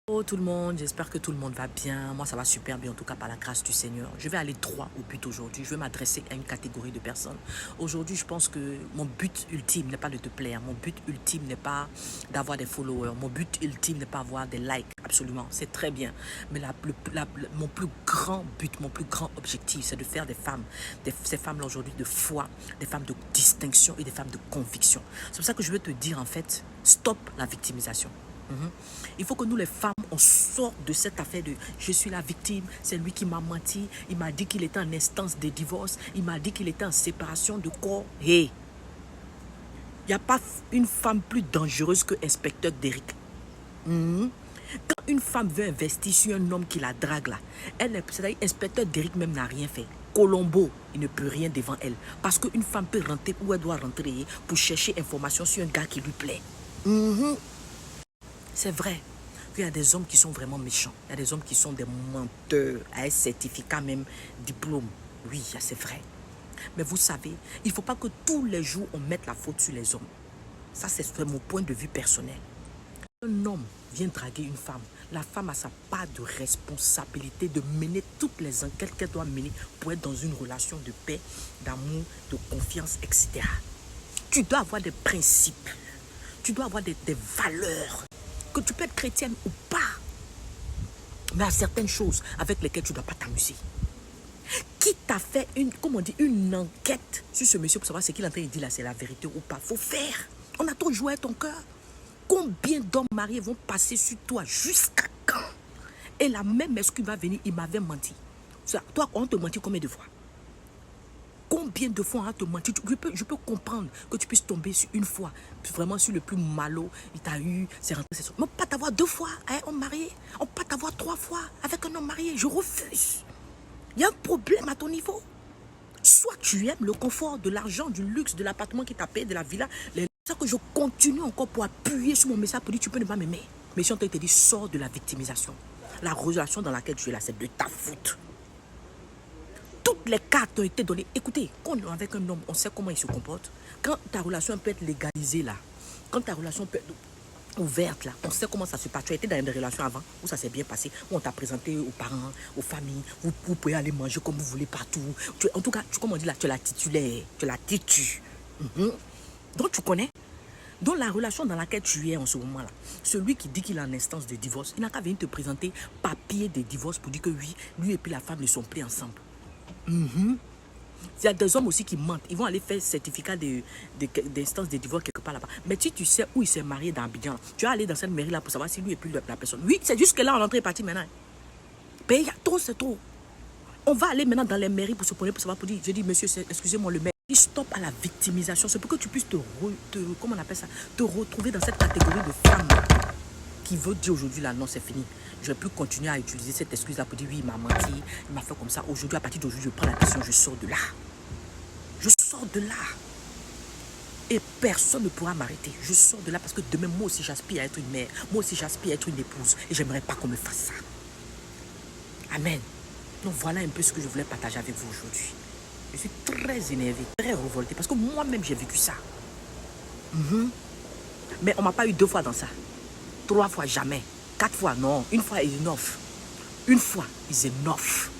Bonjour tout le monde, j'espère que tout le monde va bien. Moi, ça va super bien, en tout cas par la grâce du Seigneur. Je vais aller droit au but aujourd'hui. Je vais m'adresser à une catégorie de personnes. Aujourd'hui, je pense que mon but ultime n'est pas de te plaire. Mon but ultime n'est pas d'avoir des followers. Mon but ultime n'est pas avoir des likes. Absolument, c'est très bien. Mais mon plus grand but, mon plus grand objectif, c'est de faire des femmes, ces femmes-là aujourd'hui de foi, des femmes de distinction et des femmes de conviction. C'est pour ça que je veux te dire en fait, stop la victimisation. Il faut que nous les femmes, on sorte de cette affaire de je suis la victime, c'est lui qui m'a menti, il m'a dit qu'il était en instance de divorce, il m'a dit qu'il était en séparation de corps. Hey, il n'y a pas une femme plus dangereuse que inspecteur Derrick. Quand une femme veut investir sur un homme qui la drague là, c'est-à-dire inspecteur Derrick même n'a rien fait. Colombo, il ne peut rien devant elle. Parce qu'une femme peut rentrer où elle doit rentrer pour chercher information sur un gars qui lui plaît. C'est vrai qu'il y a des hommes qui sont vraiment méchants. Il y a des hommes qui sont des menteurs, à un certificat même, diplôme. Oui, c'est vrai. Mais vous savez, il ne faut pas que tous les jours on mette la faute sur les hommes. Ça, c'est mon point de vue personnel. Un homme vient draguer une femme. La femme a sa part de responsabilité de mener toutes les enquêtes qu'elle doit mener pour être dans une relation de paix, d'amour, de confiance, etc. Tu dois avoir des principes. Tu dois avoir des valeurs. Que tu peux être chrétienne ou pas. Mais il y a certaines choses avec lesquelles tu ne dois pas t'amuser. Qui t'a fait une enquête sur ce monsieur pour savoir ce qu'il est en train de dire là, c'est la vérité ou pas? Faut faire. On a trop joué à ton cœur. Combien d'hommes mariés vont passer sur toi jusqu'à quand? Et la même excuse va venir, il m'avait menti. Toi, on te mentit combien de fois? Combien de fois on te menti? Je peux comprendre que tu puisses tomber sur une fois, vraiment sur le plus malot, il t'a eu, c'est rentré, c'est ça. Mais pas t'avoir 2 fois, hein, homme marié. On peut pas t'avoir 3 fois avec un homme marié. Je refuse. Il y a un problème à ton niveau. Soit tu aimes le confort, de l'argent, du luxe, de l'appartement qui t'a payé, de la villa. C'est ça que je continue encore pour appuyer sur mon message pour dire tu peux ne pas m'aimer. Mais si on te dit sors de la victimisation. La relation dans laquelle tu es là, c'est de ta faute. Toutes les cartes ont été données. Écoutez, quand on est avec un homme, on sait comment il se comporte. Quand ta relation peut être légalisée là, quand ta relation peut être ouverte là, on sait comment ça se passe. Tu as été dans une relation avant où ça s'est bien passé, où on t'a présenté aux parents, aux familles, vous pouvez aller manger comme vous voulez partout. En tout cas, comme on dit là, tu es la titulaire, tu es la titu. Donc tu connais. Dans la relation dans laquelle tu es en ce moment-là, celui qui dit qu'il est en instance de divorce, il n'a qu'à venir te présenter papier de divorce pour dire que oui, lui et puis la femme ne sont plus ensemble. Il y a des hommes aussi qui mentent. Ils vont aller faire certificat d'instance de divorce quelque part là-bas. Mais si tu sais où il s'est marié dans Abidjan, tu vas aller dans cette mairie-là pour savoir si lui est plus la personne. Oui, c'est jusque là, on est parti maintenant. Paye, trop, c'est trop. On va aller maintenant dans les mairies pour se prendre pour savoir, pour dire, je dis, monsieur, excusez-moi, le maire, il stop à la victimisation. C'est pour que tu puisses comment on appelle ça, te retrouver dans cette catégorie de femmes qui veut dire aujourd'hui là, non, c'est fini. Je ne vais plus continuer à utiliser cette excuse-là pour dire oui, il m'a menti, il m'a fait comme ça. Aujourd'hui, à partir d'aujourd'hui, je prends la décision, je sors de là. Je sors de là. Et personne ne pourra m'arrêter. Je sors de là parce que demain, moi aussi, j'aspire à être une mère. Moi aussi, j'aspire à être une épouse. Et j'aimerais pas qu'on me fasse ça. Amen. Donc voilà un peu ce que je voulais partager avec vous aujourd'hui. Je suis très énervé, très révolté parce que moi-même, j'ai vécu ça. Mais on ne m'a pas eu 2 fois dans ça. 3 fois, jamais. 4 fois, non. Une fois is enough. Une fois is enough.